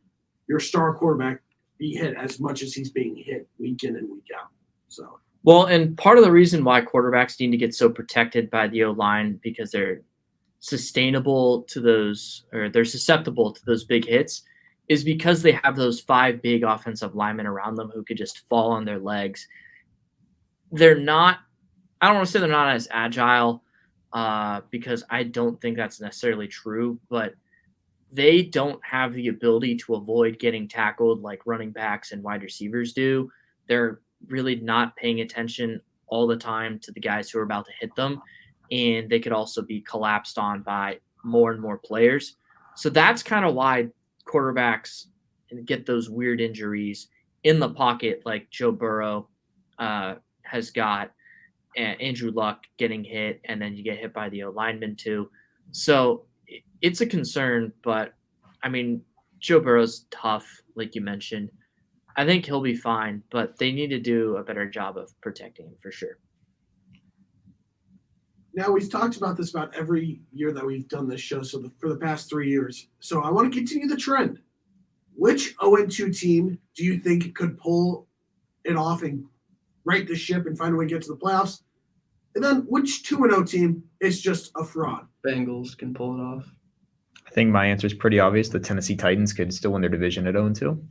your star quarterback be hit as much as he's being hit week in and week out. So, Well, and part of the reason why quarterbacks need to get so protected by the O-line because they're sustainable to those, or they're susceptible to those big hits, is because they have those 5 big offensive linemen around them who could just fall on their legs. They're not, I don't want to say they're not as agile because I don't think that's necessarily true, but they don't have the ability to avoid getting tackled like running backs and wide receivers do. They're really not paying attention all the time to the guys who are about to hit them, and they could also be collapsed on by more and more players. So that's kind of why quarterbacks get those weird injuries in the pocket, like Joe Burrow has got, and Andrew Luck getting hit, and then you get hit by the lineman too. So it's a concern, but I mean, Joe Burrow's tough, like you mentioned. I think he'll be fine, but they need to do a better job of protecting him for sure. Now, we've talked about this about every year that we've done this show, so for the past 3 years. So I want to continue the trend. Which 0-2 team do you think could pull it off and right the ship and find a way to get to the playoffs? And then which 2-0 team is just a fraud? Bengals can pull it off. I think my answer is pretty obvious. The Tennessee Titans could still win their division at 0-2.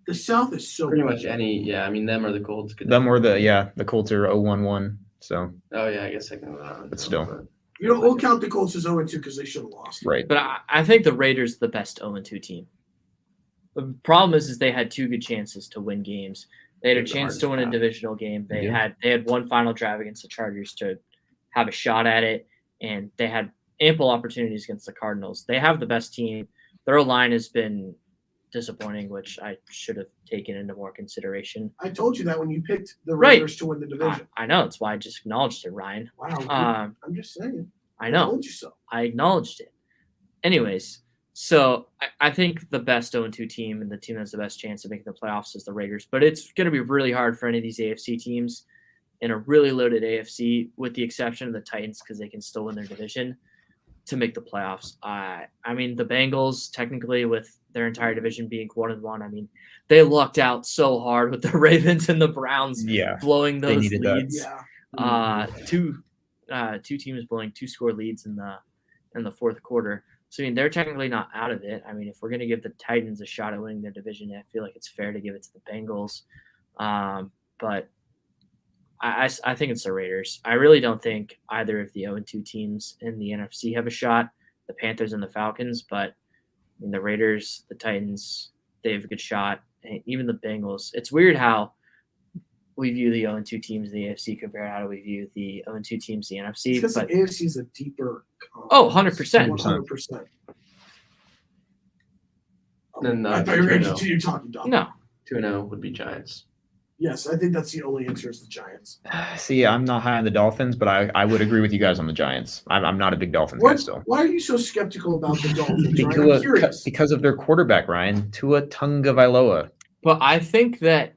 The South is so Pretty good. much any. Yeah, I mean them or the Colts. Could Them or the Colts are 0-1-1. So Oh yeah, I guess I can go that one. But still. You know, we'll count the Colts as 0-2 because they should have lost. right. But I think the Raiders are the best 0-2 team. The problem is they had 2 good chances to win games. They had a It's the chance to win a hardest divisional game. They Yeah. had one final drive against the Chargers to have a shot at it, and they had ample opportunities against the Cardinals. They have the best team. Their line has been disappointing, which I should have taken into more consideration. I told you that when you picked the Right. Raiders to win the division. I know, it's why I just acknowledged it, Ryan. Wow. I'm just saying. I know. told you so. I acknowledged it. Anyways, so I think the best 0-2 team and the team that has the best chance of making the playoffs is the Raiders. But it's going to be really hard for any of these AFC teams in a really loaded AFC, with the exception of the Titans, because they can still win their division, to make the playoffs. I mean, the Bengals, technically, with their entire division being 1-1, I mean, they lucked out so hard with the Ravens and the Browns Yeah. blowing They those needed that. leads. Yeah. Two teams blowing 2-score leads in the fourth quarter. So I mean, they're technically not out of it. I mean, if we're gonna give the Titans a shot at winning their division, I feel like it's fair to give it to the Bengals. But I think it's the Raiders. I really don't think either of the 0-2 teams in the NFC have a shot. The Panthers and the Falcons, but I mean, the Raiders, the Titans, they have a good shot. And even the Bengals. It's weird how we view the 0-2 teams in the AFC compared to how do we view the 0-2 teams in the NFC. Because the But AFC is a deeper. Oh, 100%. 100%. Then, I thought you were going to 2-0. continue talking, Dom. no, 2-0 would be Giants. Yes, I think that's the only answer is the Giants. See, I'm not high on the Dolphins, but I would agree with you guys on the Giants. I'm not a big Dolphins guy still. Why are you so skeptical about the Dolphins? Ryan? I'm curious. Because of their quarterback, Ryan. Tua Tagovailoa. but I think that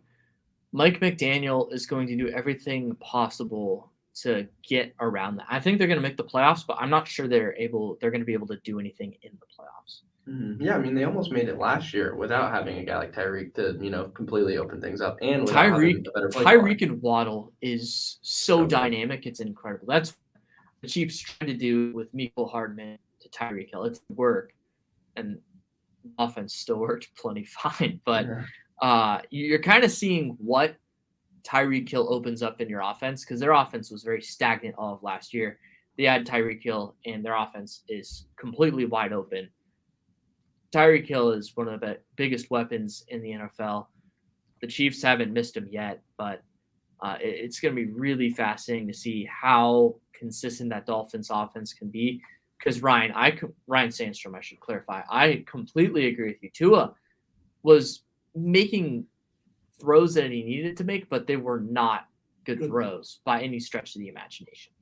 Mike McDaniel is going to do everything possible to get around that. I think they're going to make the playoffs, but I'm not sure they're going to be able to do anything in the playoffs. Yeah, I mean they almost made it last year without having a guy like Tyreek to completely open things up, and without having a better play Tyreek calling. and Waddle is so Okay. dynamic. It's incredible. That's what the Chiefs trying to do with Mecole Hardman to Tyreek Hill. It's work, and offense still worked plenty fine. But you're kind of seeing what Tyreek Hill opens up in your offense, because their offense was very stagnant all of last year. They had Tyreek Hill, and their offense is completely wide open. Tyreek Hill is one of the biggest weapons in the NFL. The Chiefs haven't missed him yet, but it's going to be really fascinating to see how consistent that Dolphins offense can be. Because Ryan Sandstrom, I should clarify, I completely agree with you. Tua was making throws that he needed to make, but they were not good throws by any stretch of the imagination.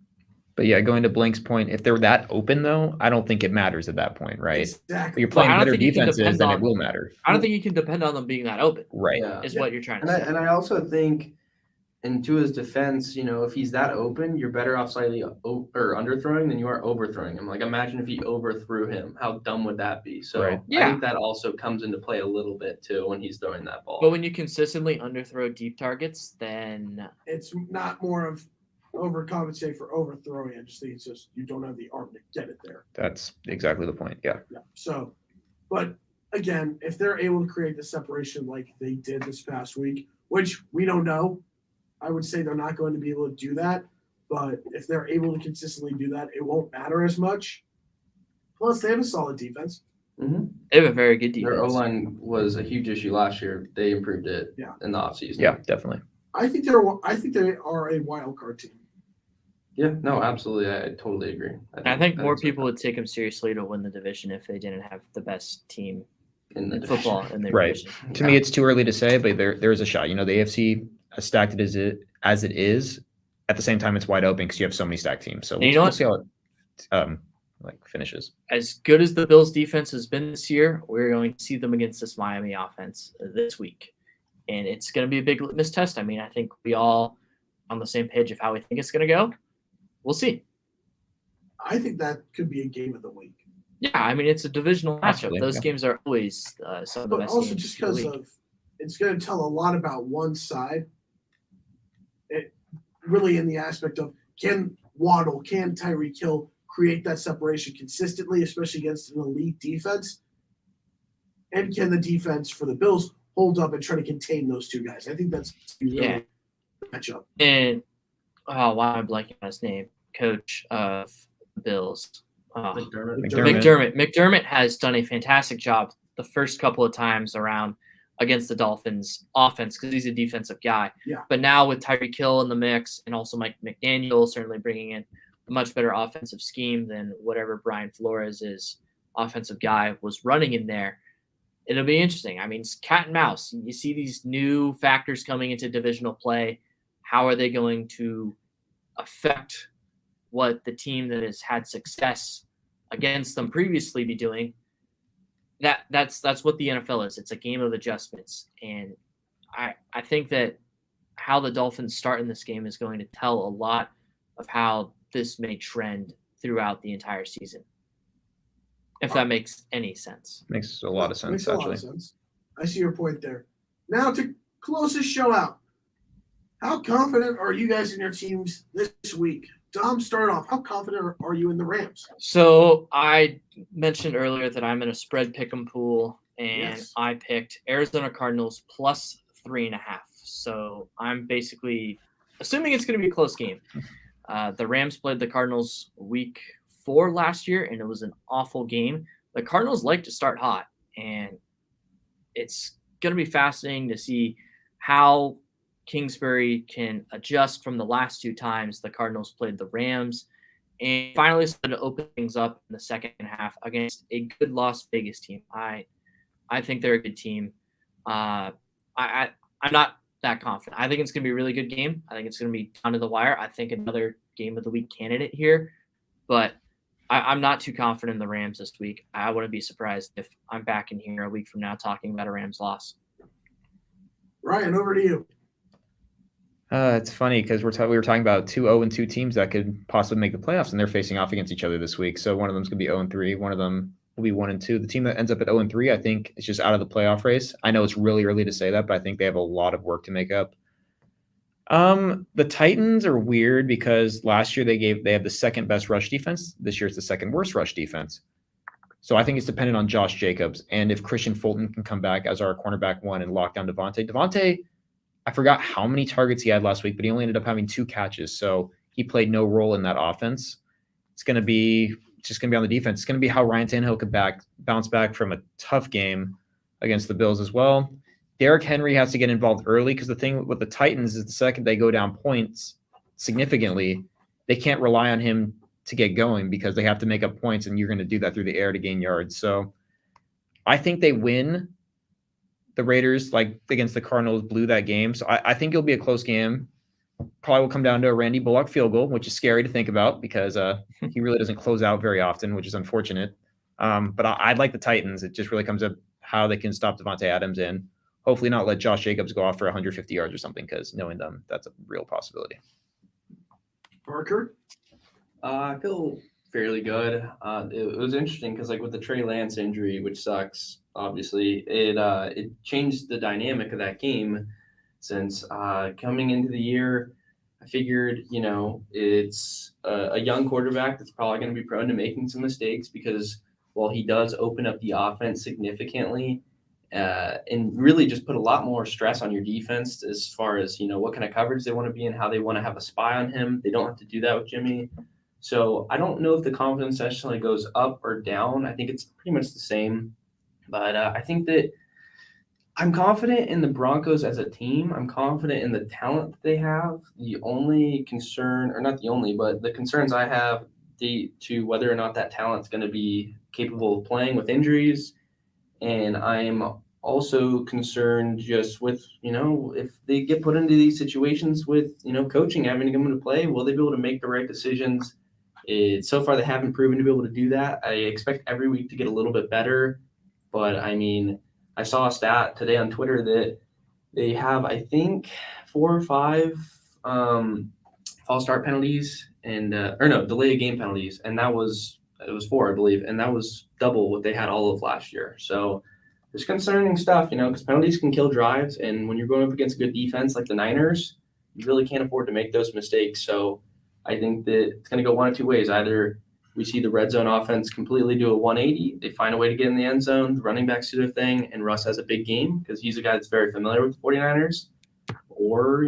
But yeah, going to Blank's point, if they're that open though, I don't think it matters at that point, right? If Exactly. you're playing I don't better think you can defenses, depend then on- it will matter. I don't think you can depend on them being that open, Right. Yeah. is what you're trying And to I, say. and I also think, in Tua's defense, if he's that open, you're better off slightly or underthrowing than you are overthrowing him. Like, imagine if he overthrew him. How dumb would that be? So Right. I Yeah. think that also comes into play a little bit, too, when he's throwing that ball. But when you consistently underthrow deep targets, then It's not more of overcompensate for overthrowing. I just think it's just you don't have the arm to get it there. That's exactly the point. Yeah. Yeah. So, but again, if they're able to create the separation like they did this past week, which we don't know, I would say they're not going to be able to do that. But if they're able to consistently do that, it won't matter as much. Plus, they have a solid defense. Mhm. They have a very good Their O defense. line was a huge issue last year. They improved it Yeah. in the offseason. Yeah, definitely. I think they are a wild card team. Yeah, no, absolutely. I totally agree. I think more so. people would take them seriously to win the division if they didn't have the best team in the in football division. in their Right. division. To me, it's too early to say, but there is a shot. You know, the AFC, as stacked as it is, at the same time, it's wide open because you have so many stacked teams. So And you know we'll what? see how it finishes. As good as the Bills' defense has been this year, we're going to see them against this Miami offense this week, and it's going to be a big litmus test. I mean, I think we all on the same page of how we think it's going to go. We'll see. I think that could be a game of the week. Yeah, I mean, it's a divisional matchup. Possibly, Those yeah. games are always some of the But best also games just of the because week. of it's going to tell a lot about one side. It really in the aspect of can Waddle, can Tyreek Hill create that separation consistently, especially against an elite defense? And can the defense for the Bills hold up and try to contain those two guys? I think that's Yeah. the matchup. And why am I blanking on his name? Coach of the Bills. McDermott. McDermott has done a fantastic job the first couple of times around against the Dolphins offense because he's a defensive guy. Yeah. But now with Tyreek Hill in the mix and also Mike McDaniel certainly bringing in a much better offensive scheme than whatever Brian Flores' offensive guy was running in there, it'll be interesting. I mean, it's cat and mouse. You see these new factors coming into divisional play. How are they going to affect what the team that has had success against them previously be doing? That's what the NFL is. It's a game of adjustments. And I think that how the Dolphins start in this game is going to tell a lot of how this may trend throughout the entire season. If that makes any sense. Makes a lot of sense, Makes a lot actually. of sense. I see your point there. Now to close this show out. How confident are you guys in your teams this week? Dom, start off. How confident are you in the Rams? So I mentioned earlier that I'm in a spread pick'em pool, and Yes. I picked Arizona Cardinals plus 3.5. So I'm basically assuming it's going to be a close game. The Rams played the Cardinals week 4 last year, and it was an awful game. The Cardinals like to start hot, and it's going to be fascinating to see how Kingsbury can adjust from the last 2 times the Cardinals played the Rams and finally started to open things up in the second half against a good Las Vegas team. I think they're a good team. I'm not that confident. I think it's going to be a really good game. I think it's going to be down to the wire. I think another game of the week candidate here, but I'm not too confident in the Rams this week. I wouldn't be surprised if I'm back in here a week from now talking about a Rams loss. Ryan, over to you. It's funny because we were talking about 2 0-2 teams that could possibly make the playoffs, and they're facing off against each other this week. So one of them's going to be 0-3. One of them will be 1-2. The team that ends up at 0-3, I think, is just out of the playoff race. I know it's really early to say that, but I think they have a lot of work to make up. The Titans are weird because last year they had the second best rush defense. This year it's the second worst rush defense. So I think it's dependent on Josh Jacobs and if Christian Fulton can come back as our cornerback 1 and lock down Devontae. Devontae, I forgot how many targets he had last week, but he only ended up having 2 catches. So he played no role in that offense. It's just going to be on the defense. It's going to be how Ryan Tannehill could bounce back from a tough game against the Bills as well. Derrick Henry has to get involved early because the thing with the Titans is the second they go down points significantly, they can't rely on him to get going because they have to make up points, and you're going to do that through the air to gain yards. So I think they win. The Raiders, like against the Cardinals, blew that game. So I think it'll be a close game. Probably will come down to a Randy Bullock field goal, which is scary to think about because he really doesn't close out very often, which is unfortunate. But I'd like the Titans. It just really comes up how they can stop Devontae Adams and hopefully not let Josh Jacobs go off for 150 yards or something because knowing them, that's a real possibility. Parker? I feel fairly good. It was interesting because, like, with the Trey Lance injury, which sucks, obviously, it changed the dynamic of that game. Since coming into the year, I figured, it's a young quarterback that's probably going to be prone to making some mistakes because while he does open up the offense significantly and really just put a lot more stress on your defense as far as, what kind of coverage they want to be in, how they want to have a spy on him. They don't have to do that with Jimmy. So I don't know if the confidence necessarily goes up or down. I think it's pretty much the same. But I think that I'm confident in the Broncos as a team. I'm confident in the talent that they have. The only concern, or not the only, but the concerns I have to whether or not that talent's going to be capable of playing with injuries. And I'm also concerned just with, if they get put into these situations with, coaching having to come into play, will they be able to make the right decisions? So far, they haven't proven to be able to do that. I expect every week to get a little bit better. But, I mean, I saw a stat today on Twitter that they have, I think, 4 or 5 false start penalties delay of game penalties. And it was 4, I believe. And that was double what they had all of last year. So there's concerning stuff, because penalties can kill drives. And when you're going up against a good defense like the Niners, you really can't afford to make those mistakes. So I think that it's going to go one of two ways. Either we see the red zone offense completely do a 180. They find a way to get in the end zone. The running backs do their thing, and Russ has a big game because he's a guy that's very familiar with the 49ers. Or,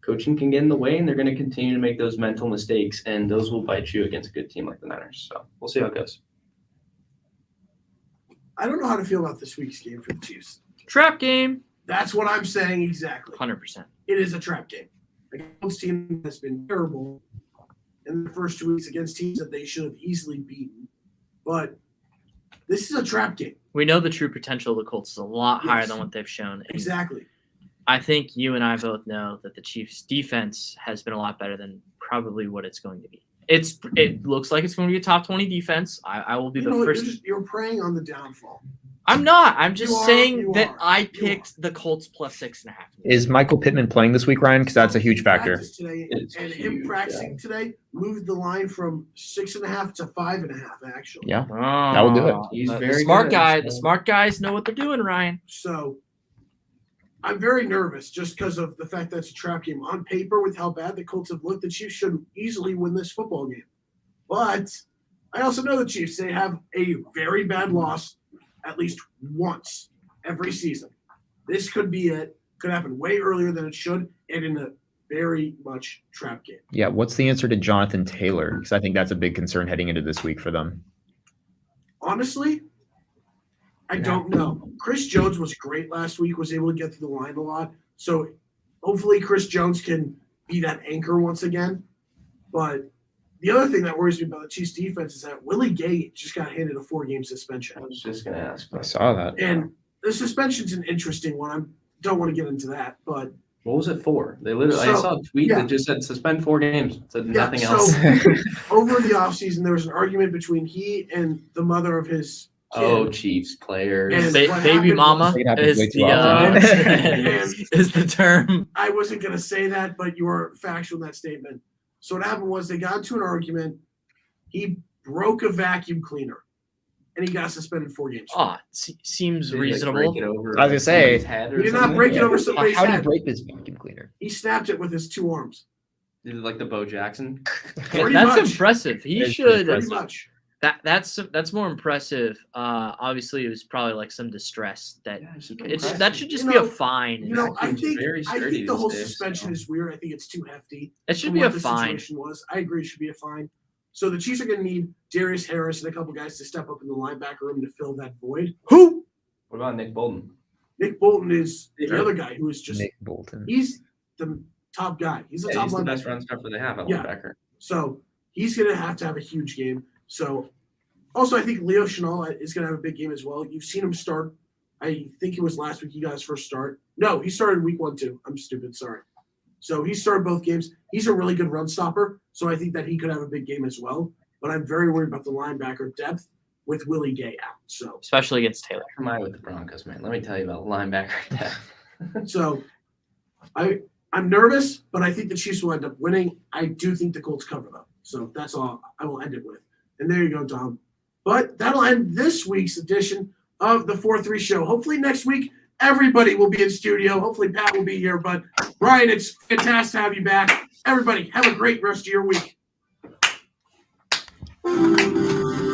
coaching can get in the way, and they're going to continue to make those mental mistakes, and those will bite you against a good team like the Niners. So we'll see how it goes. I don't know how to feel about this week's game for the Chiefs. Trap game. That's what I'm saying exactly. 100%. It is a trap game. The Colts team has been terrible in the first 2 weeks against teams that they should have easily beaten. But this is a trap game. We know the true potential of the Colts is a lot higher Yes. than what they've shown. And Exactly. I think you and I both know that the Chiefs' defense has been a lot better than probably what it's going to be. It looks like it's going to be a top 20 defense. I will be the first. You're preying on the downfall. I'm not. I'm just You are, saying you that are, I you picked the Colts plus 6.5. Is Michael Pittman playing this week, Ryan? Because that's a huge factor. Practice Today, It's and him huge, practicing today moved the line from 6.5 to 5.5, actually. Yeah. That will do it. He's the very smart good, guy. so- The smart guys know what they're doing, Ryan. So I'm very nervous just because of the fact that it's a trap game. On paper, with how bad the Colts have looked, the Chiefs should easily win this football game. But I also know the Chiefs. They have a very bad loss at least once every season. This could be it. Could happen way earlier than it should, and in a very much trap game. Yeah. What's the answer to Jonathan Taylor? Because I think that's a big concern heading into this week for them. Honestly, I don't know. Chris Jones was great last week, was able to get through the line a lot. So hopefully Chris Jones can be that anchor once again. But the other thing that worries me about the Chiefs defense is that Willie Gay just got handed a 4-game suspension. I was just going to ask. I saw that. And the suspension's an interesting one. I don't want to get into that, but What was it for? They literally, I So, saw a tweet yeah. that just said suspend 4 games. It said Yeah, nothing so- else. over the offseason, there was an argument between he and the mother of his kid. Oh, Chiefs players. And Ba- what baby happened mama was- It happens is way too the often. is the term. I wasn't going to say that, but you were factual in that statement. So what happened was they got into an argument. He broke a vacuum cleaner, and he got suspended 4 games. Ah, seems Did he, like, reasonable. break it over I was gonna say, somebody's head or He did not something? break it over How somebody's do you head. break this vacuum cleaner? He snapped it with his 2 arms. Did it like the Bo Jackson? Pretty That's much. impressive. He It's should. Pretty much. That's more impressive. Obviously, it was probably like some distress that Yeah, it's that should just You be a know- fine. You know, I Vacuum's think very sturdy the whole these days, suspension so. is weird. I think it's too hefty. It should for be what a the fine. situation was. I agree it should be a fine. So the Chiefs are going to need Darius Harris and a couple guys to step up in the linebacker room to fill that void. Who? What about Nick Bolton? Nick Bolton is the Yeah. other guy who is just Nick Bolton. he's the top guy. He's the Yeah, top he's the best linebacker. run stopper they have at Yeah. linebacker. So he's going to have a huge game. So also, I think Leo Chenal is going to have a big game as well. You've seen him start. I think it was last week he got his first start. No, he started week 1 too. I'm stupid. Sorry. So he started both games. He's a really good run stopper. So I think that he could have a big game as well. But I'm very worried about the linebacker depth with Willie Gay out. So Especially against Taylor. Am I with the Broncos, man? Let me tell you about linebacker depth. So I'm nervous, but I think the Chiefs will end up winning. I do think the Colts cover though. So that's all I will end it with. And there you go, Dom. But that'll end this week's edition of the 4-3 show. Hopefully next week everybody will be in studio. Hopefully Pat will be here. But Ryan, it's fantastic to have you back. Everybody, have a great rest of your week.